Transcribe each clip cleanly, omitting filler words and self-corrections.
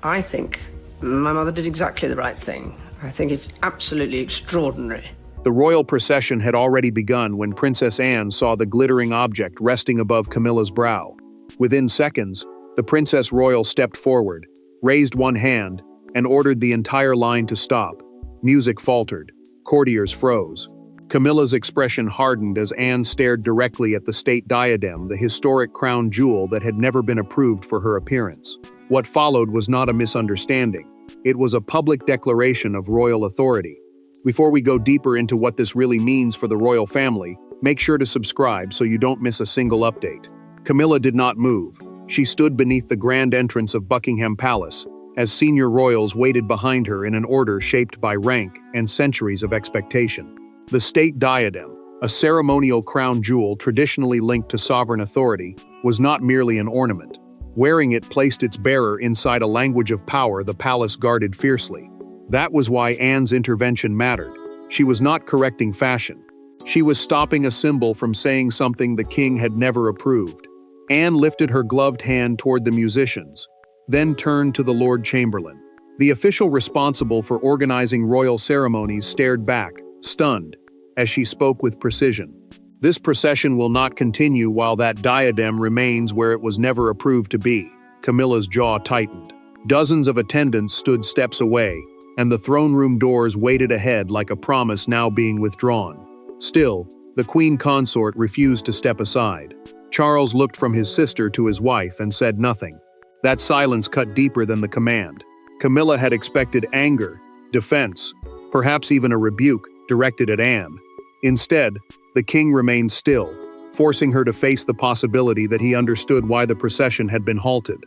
I think my mother did exactly the right thing. I think it's absolutely extraordinary. The royal procession had already begun when Princess Anne saw the glittering object resting above Camilla's brow. Within seconds, the Princess Royal stepped forward, raised one hand, and ordered the entire line to stop. Music faltered. Courtiers froze. Camilla's expression hardened as Anne stared directly at the State Diadem, the historic crown jewel that had never been approved for her appearance. What followed was not a misunderstanding. It was a public declaration of royal authority. Before we go deeper into what this really means for the royal family, make sure to subscribe so you don't miss a single update. Camilla did not move. She stood beneath the grand entrance of Buckingham Palace, as senior royals waited behind her in an order shaped by rank and centuries of expectation. The State Diadem, a ceremonial crown jewel traditionally linked to sovereign authority, was not merely an ornament. Wearing it placed its bearer inside a language of power the palace guarded fiercely. That was why Anne's intervention mattered. She was not correcting fashion. She was stopping a symbol from saying something the king had never approved. Anne lifted her gloved hand toward the musicians, then turned to the Lord Chamberlain. The official responsible for organizing royal ceremonies stared back, stunned, as she spoke with precision. This procession will not continue while that diadem remains where it was never approved to be. Camilla's jaw tightened. Dozens of attendants stood steps away, and the throne room doors waited ahead like a promise now being withdrawn. Still, the queen consort refused to step aside. Charles looked from his sister to his wife and said nothing. That silence cut deeper than the command. Camilla had expected anger, defense, perhaps even a rebuke directed at Anne. Instead, the king remained still, forcing her to face the possibility that he understood why the procession had been halted.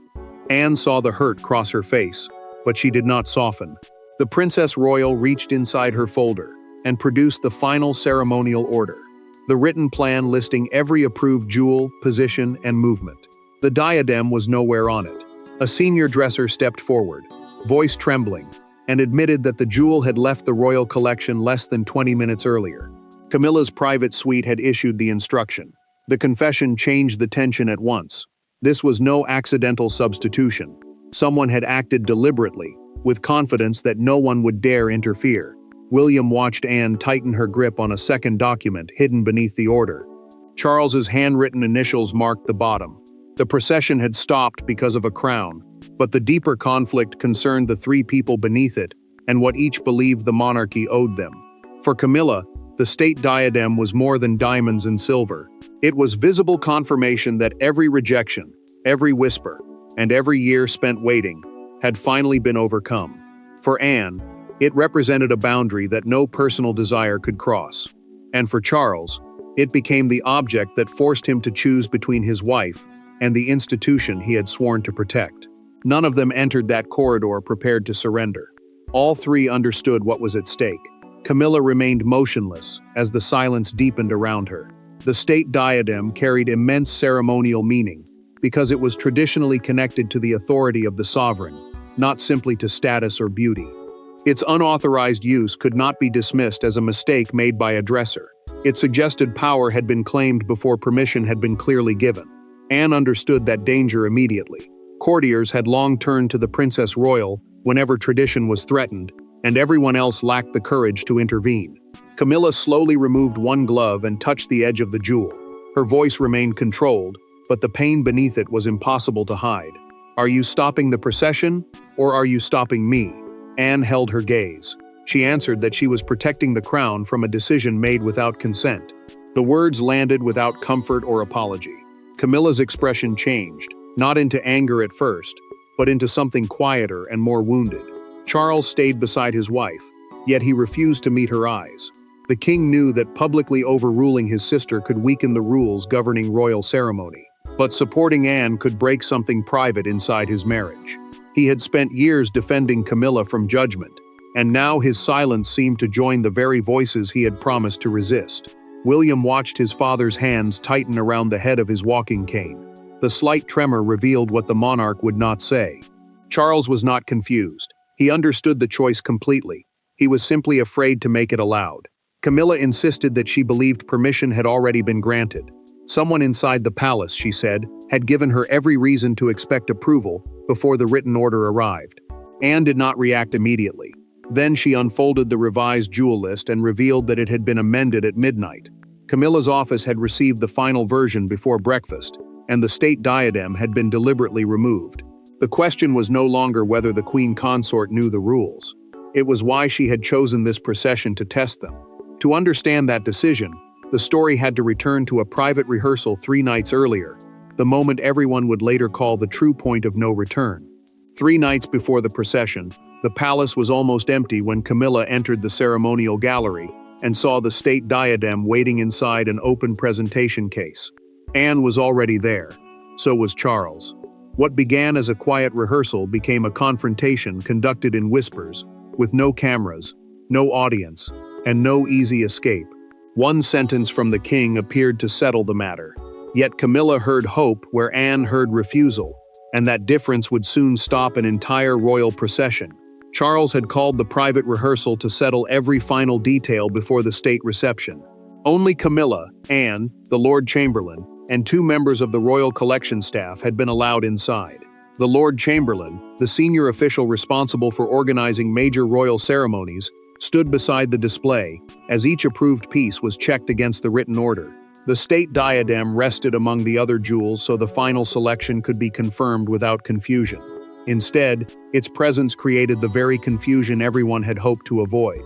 Anne saw the hurt cross her face, but she did not soften. The Princess Royal reached inside her folder and produced the final ceremonial order, the written plan listing every approved jewel, position, and movement. The diadem was nowhere on it. A senior dresser stepped forward, voice trembling, and admitted that the jewel had left the royal collection less than 20 minutes earlier. Camilla's private suite had issued the instruction. The confession changed the tension at once. This was no accidental substitution. Someone had acted deliberately, with confidence that no one would dare interfere. William watched Anne tighten her grip on a second document hidden beneath the order. Charles's handwritten initials marked the bottom. The procession had stopped because of a crown, but the deeper conflict concerned the three people beneath it and what each believed the monarchy owed them. For Camilla, the State Diadem was more than diamonds and silver. It was visible confirmation that every rejection, every whisper, and every year spent waiting had finally been overcome. For Anne, it represented a boundary that no personal desire could cross. And for Charles, it became the object that forced him to choose between his wife and the institution he had sworn to protect. None of them entered that corridor prepared to surrender. All three understood what was at stake. Camilla remained motionless as the silence deepened around her. The State Diadem carried immense ceremonial meaning because it was traditionally connected to the authority of the sovereign, not simply to status or beauty. Its unauthorized use could not be dismissed as a mistake made by a dresser. It suggested power had been claimed before permission had been clearly given. Anne understood that danger immediately. Courtiers had long turned to the Princess Royal whenever tradition was threatened, and everyone else lacked the courage to intervene. Camilla slowly removed one glove and touched the edge of the jewel. Her voice remained controlled, but the pain beneath it was impossible to hide. "Are you stopping the procession, or are you stopping me?" Anne held her gaze. She answered that she was protecting the crown from a decision made without consent. The words landed without comfort or apology. Camilla's expression changed, not into anger at first, but into something quieter and more wounded. Charles stayed beside his wife, yet he refused to meet her eyes. The king knew that publicly overruling his sister could weaken the rules governing royal ceremony, but supporting Anne could break something private inside his marriage. He had spent years defending Camilla from judgment, and now his silence seemed to join the very voices he had promised to resist. William watched his father's hands tighten around the head of his walking cane. The slight tremor revealed what the monarch would not say. Charles was not confused. He understood the choice completely. He was simply afraid to make it aloud. Camilla insisted that she believed permission had already been granted. Someone inside the palace, she said, had given her every reason to expect approval before the written order arrived. Anne did not react immediately. Then she unfolded the revised jewel list and revealed that it had been amended at midnight. Camilla's office had received the final version before breakfast, and the State Diadem had been deliberately removed. The question was no longer whether the Queen Consort knew the rules. It was why she had chosen this procession to test them. To understand that decision, the story had to return to a private rehearsal 3 nights earlier, the moment everyone would later call the true point of no return. 3 nights before the procession, the palace was almost empty when Camilla entered the ceremonial gallery and saw the State Diadem waiting inside an open presentation case. Anne was already there. So was Charles. What began as a quiet rehearsal became a confrontation conducted in whispers, with no cameras, no audience, and no easy escape. One sentence from the king appeared to settle the matter. Yet Camilla heard hope where Anne heard refusal, and that difference would soon stop an entire royal procession. Charles had called the private rehearsal to settle every final detail before the state reception. Only Camilla, Anne, the Lord Chamberlain, and 2 members of the royal collection staff had been allowed inside. The Lord Chamberlain, the senior official responsible for organizing major royal ceremonies, stood beside the display as each approved piece was checked against the written order. The State Diadem rested among the other jewels so the final selection could be confirmed without confusion. Instead, its presence created the very confusion everyone had hoped to avoid.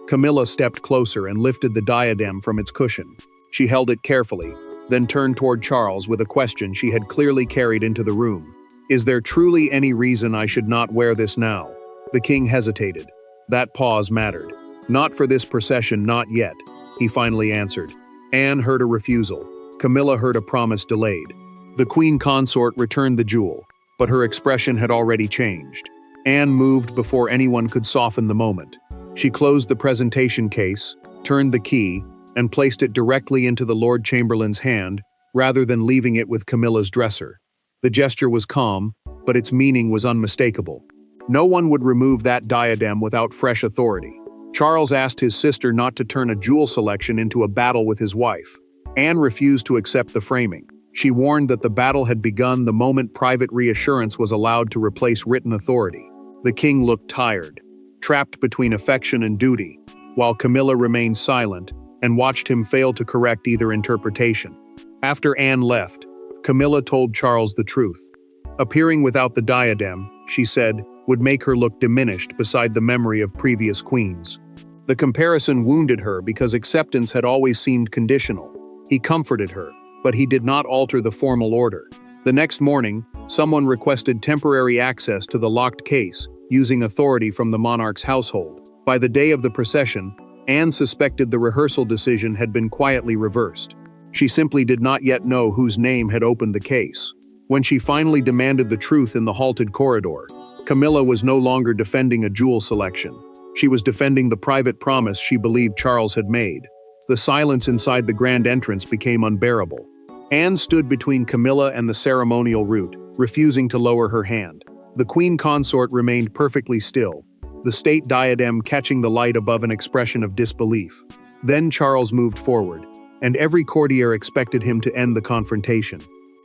Camilla stepped closer and lifted the diadem from its cushion. She held it carefully, then turned toward Charles with a question she had clearly carried into the room. "Is there truly any reason I should not wear this now?" The king hesitated. That pause mattered. "Not for this procession, not yet," he finally answered. Anne heard a refusal. Camilla heard a promise delayed. The queen consort returned the jewel, but her expression had already changed. Anne moved before anyone could soften the moment. She closed the presentation case, turned the key, and placed it directly into the Lord Chamberlain's hand, rather than leaving it with Camilla's dresser. The gesture was calm, but its meaning was unmistakable. No one would remove that diadem without fresh authority. Charles asked his sister not to turn a jewel selection into a battle with his wife. Anne refused to accept the framing. She warned that the battle had begun the moment private reassurance was allowed to replace written authority. The king looked tired, trapped between affection and duty, while Camilla remained silent and watched him fail to correct either interpretation. After Anne left, Camilla told Charles the truth. Appearing without the diadem, she said, would make her look diminished beside the memory of previous queens. The comparison wounded her because acceptance had always seemed conditional. He comforted her, but he did not alter the formal order. The next morning, someone requested temporary access to the locked case, using authority from the monarch's household. By the day of the procession, Anne suspected the rehearsal decision had been quietly reversed. She simply did not yet know whose name had opened the case. When she finally demanded the truth in the halted corridor, Camilla was no longer defending a jewel selection. She was defending the private promise she believed Charles had made. The silence inside the grand entrance became unbearable. Anne stood between Camilla and the ceremonial route, refusing to lower her hand. The queen consort remained perfectly still, the state diadem catching the light above an expression of disbelief. Then Charles moved forward, and every courtier expected him to end the confrontation.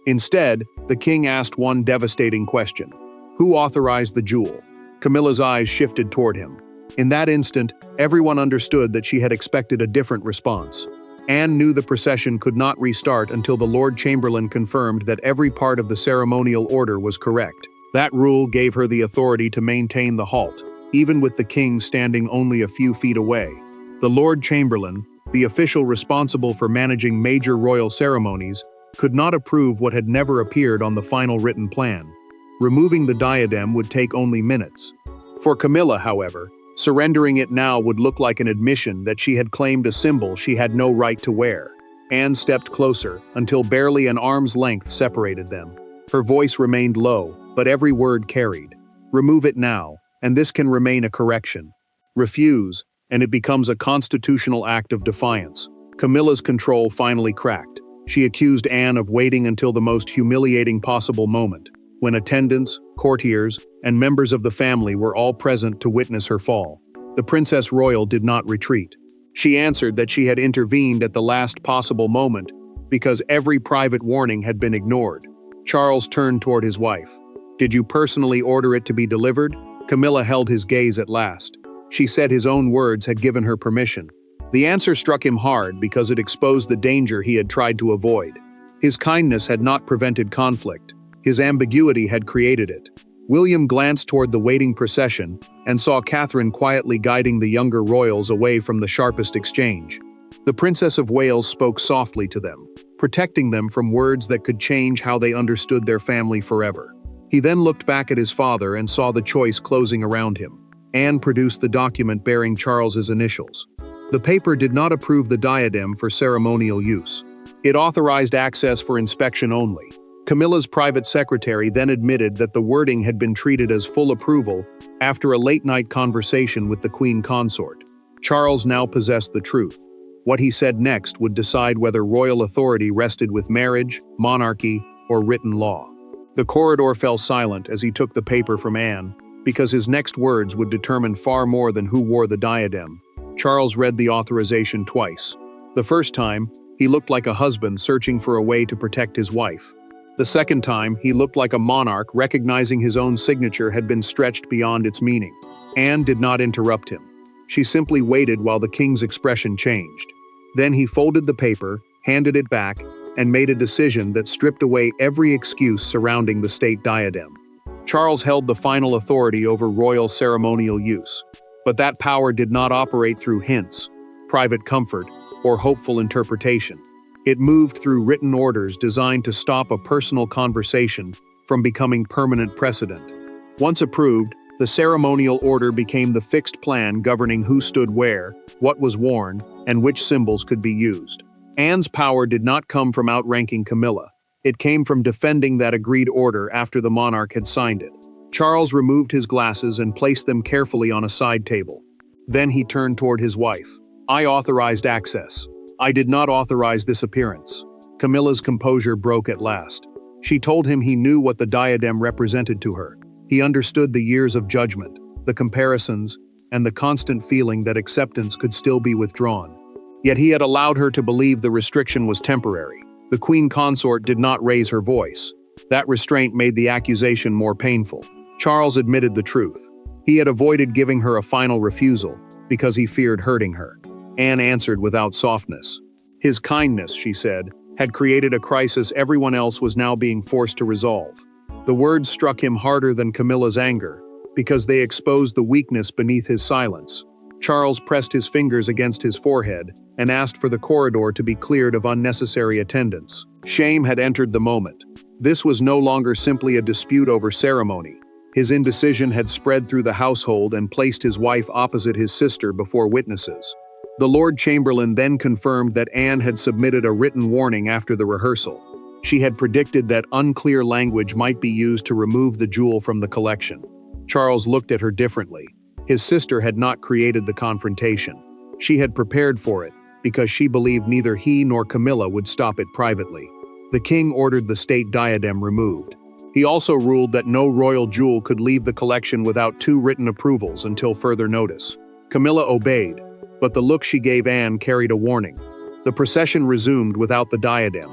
Instead, the king asked one devastating question. Who authorized the jewel? Camilla's eyes shifted toward him. In that instant, everyone understood that she had expected a different response. Anne knew the procession could not restart until the Lord Chamberlain confirmed that every part of the ceremonial order was correct. That rule gave her the authority to maintain the halt, even with the king standing only a few feet away. The Lord Chamberlain, the official responsible for managing major royal ceremonies, could not approve what had never appeared on the final written plan. Removing the diadem would take only minutes. For Camilla, however, surrendering it now would look like an admission that she had claimed a symbol she had no right to wear. Anne stepped closer, until barely an arm's length separated them. Her voice remained low, but every word carried. Remove it now, and this can remain a correction. Refuse, and it becomes a constitutional act of defiance. Camilla's control finally cracked. She accused Anne of waiting until the most humiliating possible moment, when attendants, courtiers, and members of the family were all present to witness her fall. The Princess Royal did not retreat. She answered that she had intervened at the last possible moment, because every private warning had been ignored. Charles turned toward his wife. "Did you personally order it to be delivered?" Camilla held his gaze at last. She said his own words had given her permission. The answer struck him hard because it exposed the danger he had tried to avoid. His kindness had not prevented conflict. His ambiguity had created it. William glanced toward the waiting procession and saw Catherine quietly guiding the younger royals away from the sharpest exchange. The Princess of Wales spoke softly to them, protecting them from words that could change how they understood their family forever. He then looked back at his father and saw the choice closing around him. Anne produced the document bearing Charles's initials. The paper did not approve the diadem for ceremonial use. It authorized access for inspection only. Camilla's private secretary then admitted that the wording had been treated as full approval after a late-night conversation with the Queen Consort. Charles now possessed the truth. What he said next would decide whether royal authority rested with marriage, monarchy, or written law. The corridor fell silent as he took the paper from Anne, because his next words would determine far more than who wore the diadem. Charles read the authorization twice. The first time, he looked like a husband searching for a way to protect his wife. The second time, he looked like a monarch recognizing his own signature had been stretched beyond its meaning. Anne did not interrupt him. She simply waited while the king's expression changed. Then he folded the paper, handed it back, and made a decision that stripped away every excuse surrounding the state diadem. Charles held the final authority over royal ceremonial use, but that power did not operate through hints, private comfort, or hopeful interpretation. It moved through written orders designed to stop a personal conversation from becoming permanent precedent. Once approved, the ceremonial order became the fixed plan governing who stood where, what was worn, and which symbols could be used. Anne's power did not come from outranking Camilla. It came from defending that agreed order after the monarch had signed it. Charles removed his glasses and placed them carefully on a side table. Then he turned toward his wife. "I authorized access. I did not authorize this appearance." Camilla's composure broke at last. She told him he knew what the diadem represented to her. He understood the years of judgment, the comparisons, and the constant feeling that acceptance could still be withdrawn. Yet he had allowed her to believe the restriction was temporary. The Queen Consort did not raise her voice. That restraint made the accusation more painful. Charles admitted the truth. He had avoided giving her a final refusal because he feared hurting her. Anne answered without softness. His kindness, she said, had created a crisis everyone else was now being forced to resolve. The words struck him harder than Camilla's anger, because they exposed the weakness beneath his silence. Charles pressed his fingers against his forehead and asked for the corridor to be cleared of unnecessary attendants. Shame had entered the moment. This was no longer simply a dispute over ceremony. His indecision had spread through the household and placed his wife opposite his sister before witnesses. The Lord Chamberlain then confirmed that Anne had submitted a written warning after the rehearsal. She had predicted that unclear language might be used to remove the jewel from the collection. Charles looked at her differently. His sister had not created the confrontation. She had prepared for it, because she believed neither he nor Camilla would stop it privately. The king ordered the state diadem removed. He also ruled that no royal jewel could leave the collection without 2 written approvals until further notice. Camilla obeyed, but the look she gave Anne carried a warning. The procession resumed without the diadem.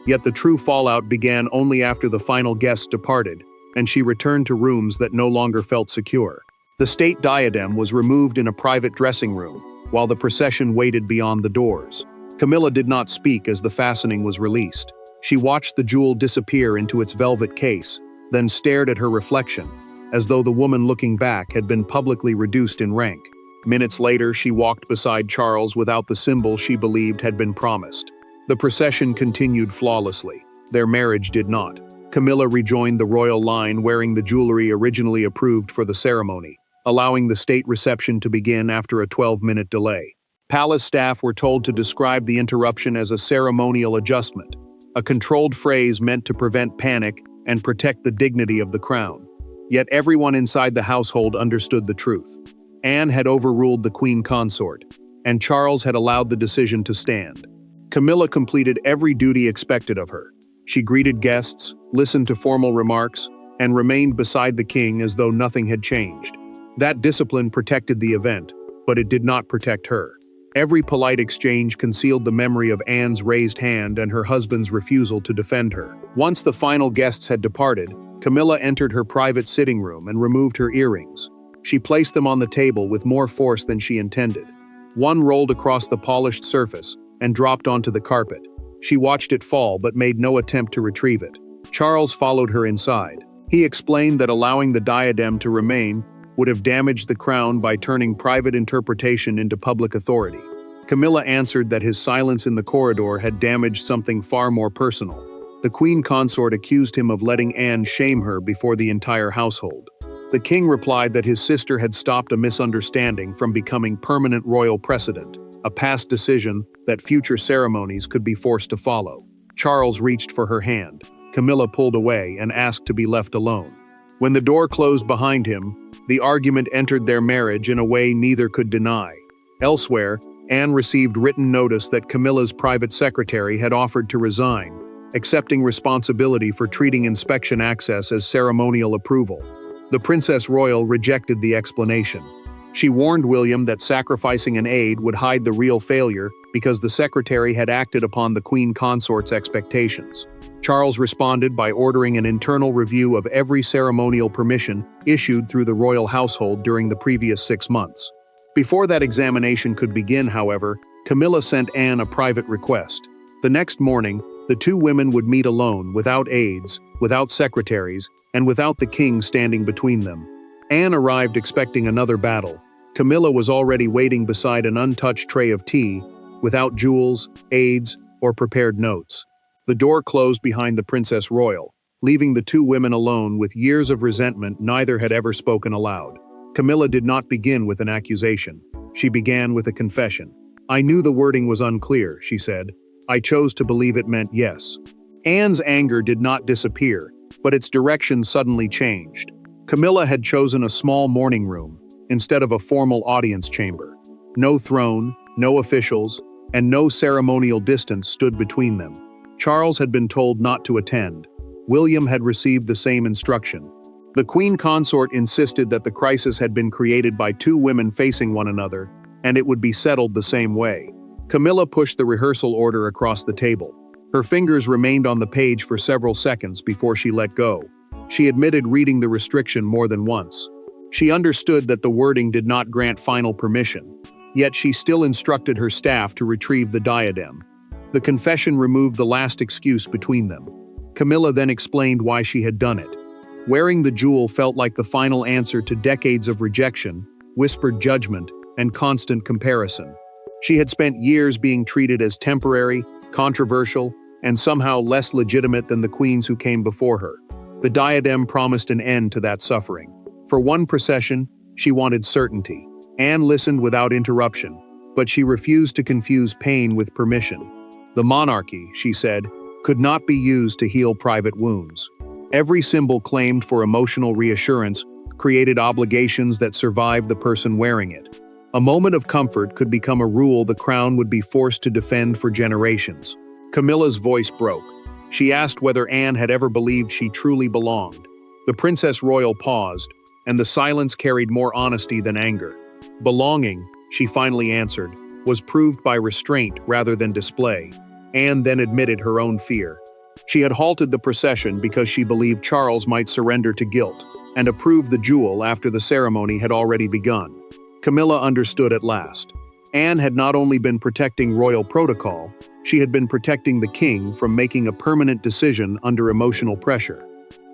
Yet the true fallout began only after the final guests departed, and she returned to rooms that no longer felt secure. The state diadem was removed in a private dressing room, while the procession waited beyond the doors. Camilla did not speak as the fastening was released. She watched the jewel disappear into its velvet case, then stared at her reflection, as though the woman looking back had been publicly reduced in rank. Minutes later, she walked beside Charles without the symbol she believed had been promised. The procession continued flawlessly. Their marriage did not. Camilla rejoined the royal line wearing the jewelry originally approved for the ceremony, allowing the state reception to begin after a 12-minute delay. Palace staff were told to describe the interruption as a ceremonial adjustment, a controlled phrase meant to prevent panic and protect the dignity of the crown. Yet everyone inside the household understood the truth. Anne had overruled the Queen Consort, and Charles had allowed the decision to stand. Camilla completed every duty expected of her. She greeted guests, listened to formal remarks, and remained beside the king as though nothing had changed. That discipline protected the event, but it did not protect her. Every polite exchange concealed the memory of Anne's raised hand and her husband's refusal to defend her. Once the final guests had departed, Camilla entered her private sitting room and removed her earrings. She placed them on the table with more force than she intended. One rolled across the polished surface and dropped onto the carpet. She watched it fall but made no attempt to retrieve it. Charles followed her inside. He explained that allowing the diadem to remain would have damaged the crown by turning private interpretation into public authority. Camilla answered that his silence in the corridor had damaged something far more personal. The queen consort accused him of letting Anne shame her before the entire household. The king replied that his sister had stopped a misunderstanding from becoming permanent royal precedent, a past decision that future ceremonies could be forced to follow. Charles reached for her hand. Camilla pulled away and asked to be left alone. When the door closed behind him, the argument entered their marriage in a way neither could deny. Elsewhere, Anne received written notice that Camilla's private secretary had offered to resign, accepting responsibility for treating inspection access as ceremonial approval. The Princess Royal rejected the explanation. She warned William that sacrificing an aide would hide the real failure because the secretary had acted upon the queen consort's expectations. Charles responded by ordering an internal review of every ceremonial permission issued through the royal household during the previous 6 months. Before that examination could begin, however, Camilla sent Anne a private request. The next morning, the two women would meet alone, without aides, without secretaries, and without the king standing between them. Anne arrived expecting another battle. Camilla was already waiting beside an untouched tray of tea, without jewels, aides, or prepared notes. The door closed behind the Princess Royal, leaving the two women alone with years of resentment neither had ever spoken aloud. Camilla did not begin with an accusation. She began with a confession. "I knew the wording was unclear," she said. "I chose to believe it meant yes." Anne's anger did not disappear, but its direction suddenly changed. Camilla had chosen a small morning room, instead of a formal audience chamber. No throne, no officials, and no ceremonial distance stood between them. Charles had been told not to attend. William had received the same instruction. The queen consort insisted that the crisis had been created by two women facing one another, and it would be settled the same way. Camilla pushed the rehearsal order across the table. Her fingers remained on the page for several seconds before she let go. She admitted reading the restriction more than once. She understood that the wording did not grant final permission, yet she still instructed her staff to retrieve the diadem. The confession removed the last excuse between them. Camilla then explained why she had done it. Wearing the jewel felt like the final answer to decades of rejection, whispered judgment, and constant comparison. She had spent years being treated as temporary, controversial, and somehow less legitimate than the queens who came before her. The diadem promised an end to that suffering. For one procession, she wanted certainty. Anne listened without interruption, but she refused to confuse pain with permission. The monarchy, she said, could not be used to heal private wounds. Every symbol claimed for emotional reassurance created obligations that survived the person wearing it. A moment of comfort could become a rule the crown would be forced to defend for generations. Camilla's voice broke. She asked whether Anne had ever believed she truly belonged. The Princess Royal paused, and the silence carried more honesty than anger. Belonging, she finally answered, was proved by restraint rather than display. Anne then admitted her own fear. She had halted the procession because she believed Charles might surrender to guilt, and approved the jewel after the ceremony had already begun. Camilla understood at last. Anne had not only been protecting royal protocol, she had been protecting the king from making a permanent decision under emotional pressure.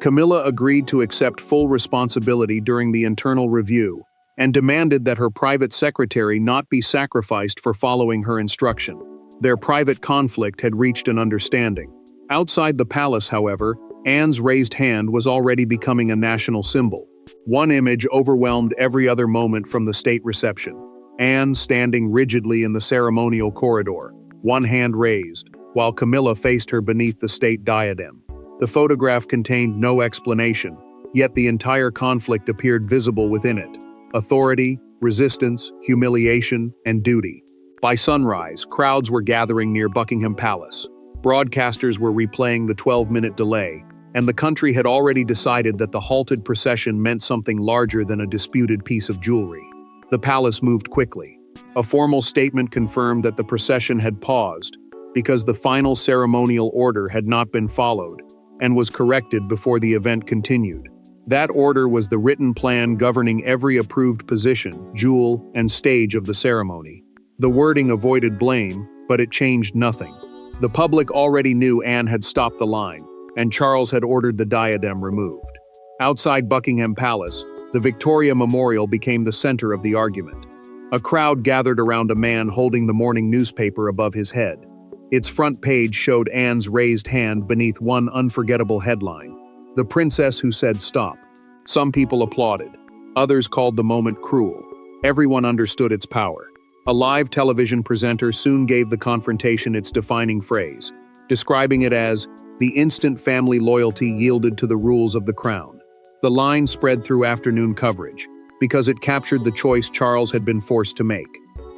Camilla agreed to accept full responsibility during the internal review, and demanded that her private secretary not be sacrificed for following her instruction. Their private conflict had reached an understanding. Outside the palace, however, Anne's raised hand was already becoming a national symbol. One image overwhelmed every other moment from the state reception. Anne standing rigidly in the ceremonial corridor, one hand raised, while Camilla faced her beneath the state diadem. The photograph contained no explanation, yet the entire conflict appeared visible within it. Authority, resistance, humiliation, and duty. By sunrise, crowds were gathering near Buckingham Palace. Broadcasters were replaying the 12-minute delay, and the country had already decided that the halted procession meant something larger than a disputed piece of jewelry. The palace moved quickly. A formal statement confirmed that the procession had paused because the final ceremonial order had not been followed and was corrected before the event continued. That order was the written plan governing every approved position, jewel, and stage of the ceremony. The wording avoided blame, but it changed nothing. The public already knew Anne had stopped the line, and Charles had ordered the diadem removed. Outside Buckingham Palace, the Victoria Memorial became the center of the argument. A crowd gathered around a man holding the morning newspaper above his head. Its front page showed Anne's raised hand beneath one unforgettable headline, "The Princess Who Said Stop." Some people applauded. Others called the moment cruel. Everyone understood its power. A live television presenter soon gave the confrontation its defining phrase, describing it as, "The instant family loyalty yielded to the rules of the crown." The line spread through afternoon coverage, because it captured the choice Charles had been forced to make.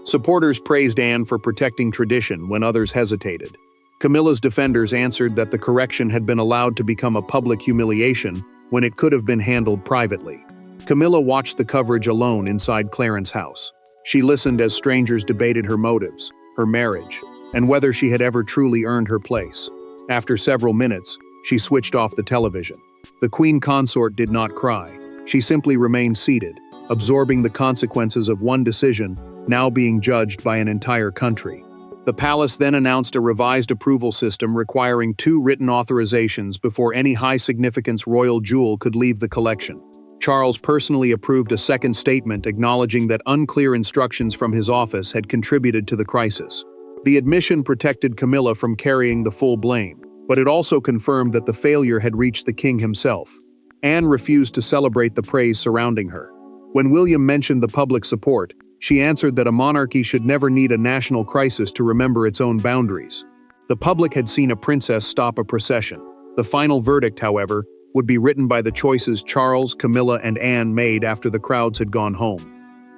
Supporters praised Anne for protecting tradition when others hesitated. Camilla's defenders answered that the correction had been allowed to become a public humiliation when it could have been handled privately. Camilla watched the coverage alone inside Clarence's house. She listened as strangers debated her motives, her marriage, and whether she had ever truly earned her place. After several minutes, she switched off the television. The Queen Consort did not cry. She simply remained seated, absorbing the consequences of one decision now being judged by an entire country. The palace then announced a revised approval system requiring 2 written authorizations before any high-significance royal jewel could leave the collection. Charles personally approved a second statement acknowledging that unclear instructions from his office had contributed to the crisis. The admission protected Camilla from carrying the full blame, but it also confirmed that the failure had reached the king himself. Anne refused to celebrate the praise surrounding her. When William mentioned the public support, she answered that a monarchy should never need a national crisis to remember its own boundaries. The public had seen a princess stop a procession. The final verdict, however, would be written by the choices Charles, Camilla, and Anne made after the crowds had gone home.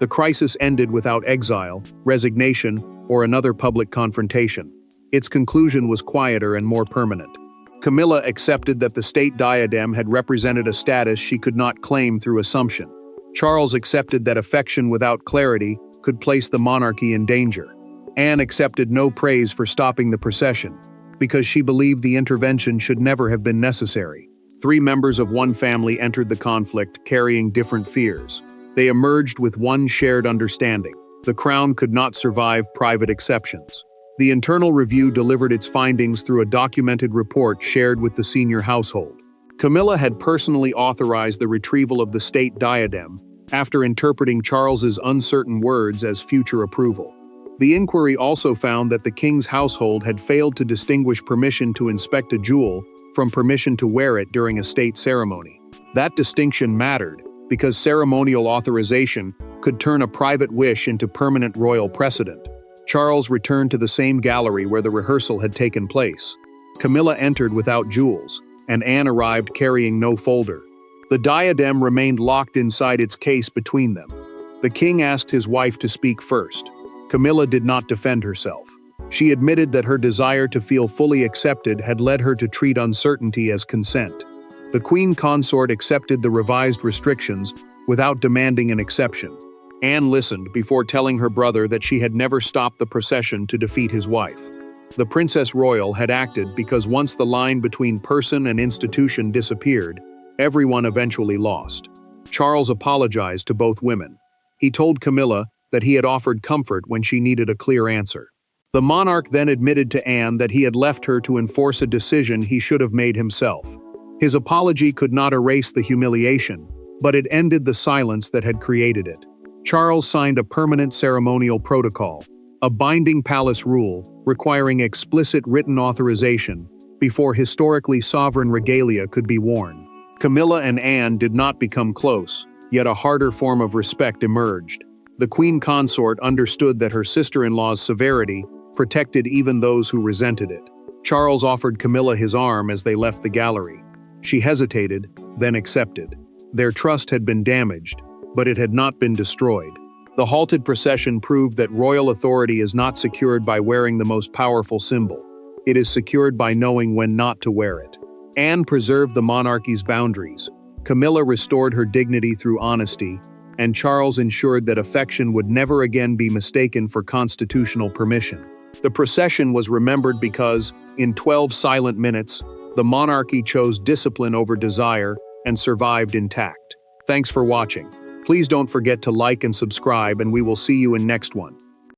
The crisis ended without exile, resignation, or another public confrontation. Its conclusion was quieter and more permanent. Camilla accepted that the State Diadem had represented a status she could not claim through assumption. Charles accepted that affection without clarity could place the monarchy in danger. Anne accepted no praise for stopping the procession, because she believed the intervention should never have been necessary. 3 members of one family entered the conflict carrying different fears. They emerged with one shared understanding: the crown could not survive private exceptions. The internal review delivered its findings through a documented report shared with the senior household. Camilla had personally authorized the retrieval of the State Diadem after interpreting Charles's uncertain words as future approval. The inquiry also found that the king's household had failed to distinguish permission to inspect a jewel from permission to wear it during a state ceremony. That distinction mattered because ceremonial authorization could turn a private wish into permanent royal precedent. Charles returned to the same gallery where the rehearsal had taken place. Camilla entered without jewels, and Anne arrived carrying no folder. The diadem remained locked inside its case between them. The king asked his wife to speak first. Camilla did not defend herself. She admitted that her desire to feel fully accepted had led her to treat uncertainty as consent. The queen consort accepted the revised restrictions without demanding an exception. Anne listened before telling her brother that she had never stopped the procession to defeat his wife. The Princess Royal had acted because once the line between person and institution disappeared, everyone eventually lost. Charles apologized to both women. He told Camilla that he had offered comfort when she needed a clear answer. The monarch then admitted to Anne that he had left her to enforce a decision he should have made himself. His apology could not erase the humiliation, but it ended the silence that had created it. Charles signed a permanent ceremonial protocol, a binding palace rule requiring explicit written authorization before historically sovereign regalia could be worn. Camilla and Anne did not become close, yet a harder form of respect emerged. The queen consort understood that her sister-in-law's severity protected even those who resented it. Charles offered Camilla his arm as they left the gallery. She hesitated, then accepted. Their trust had been damaged, but it had not been destroyed. The halted procession proved that royal authority is not secured by wearing the most powerful symbol. It is secured by knowing when not to wear it. Anne preserved the monarchy's boundaries. Camilla restored her dignity through honesty, and Charles ensured that affection would never again be mistaken for constitutional permission. The procession was remembered because, in 12 silent minutes, the monarchy chose discipline over desire and survived intact. Thanks for watching. Please don't forget to like and subscribe, and we will see you in next one.